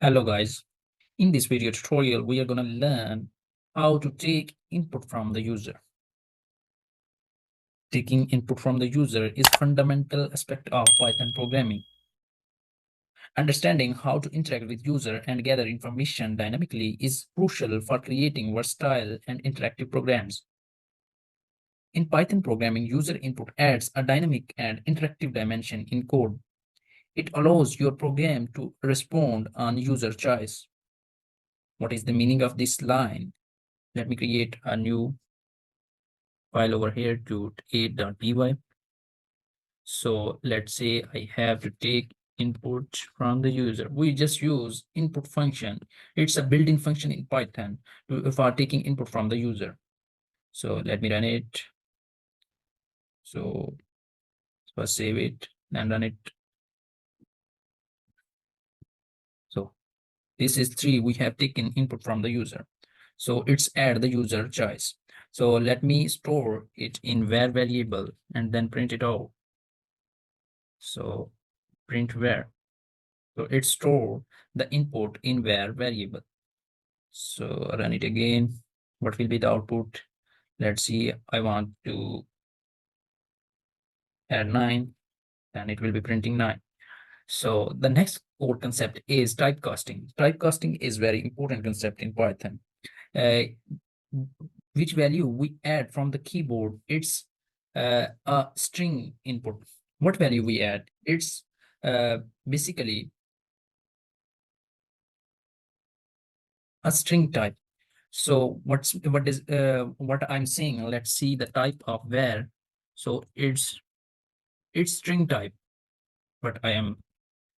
Hello guys, in this video tutorial we are going to learn how to take input from the user. Taking input from the user is fundamental aspect of Python programming. Understanding how to interact with user and gather information dynamically is crucial for creating versatile and interactive programs. In Python programming, user input adds a dynamic and interactive dimension in code. It allows your program to respond on user choice. What is the meaning of this line? Let me create a new file over here to a.py. So let's say I have to take input from the user. We just use input function. It's a built-in function in Python for taking input from the user. So let me run it. So first save it and run it. So this is 3. We have taken input from the user. So it's add the user choice. So let me store it in var variable and then print it out. So print var. So it store the input in var variable. So run it again. What will be the output? Let's see. I want to add 9, then it will be printing 9. So the next code concept is typecasting. Typecasting is very important concept in Python. Uh, which value we add from the keyboard? It's a string input. What value we add? It's basically a string type. So what I'm saying? Let's see the type of var. So it's string type, but I am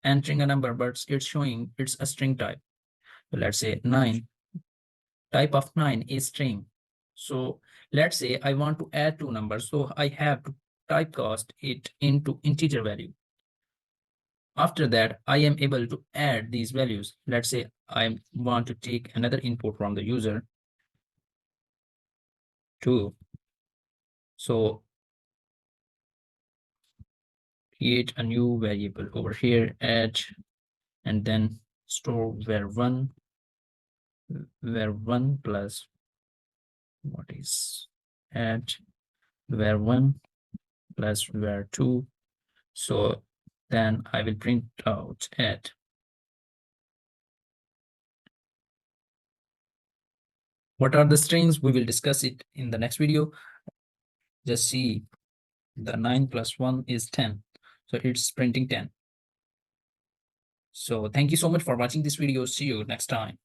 entering a number, but it's showing it's a string type. So let's say 9. Type of 9 is string. So let's say I want to add 2 numbers. So I have to typecast it into integer value. After that, I am able to add these values. Let's say I want to take another input from the user 2. So create a new variable over here, add, and then store var1 plus what is add var1 plus var2. So then I will print out add. What are the strings? We will discuss it in the next video. Just see the 9 plus 1 is 10. So it's printing 10. So thank you so much for watching this video. See you next time.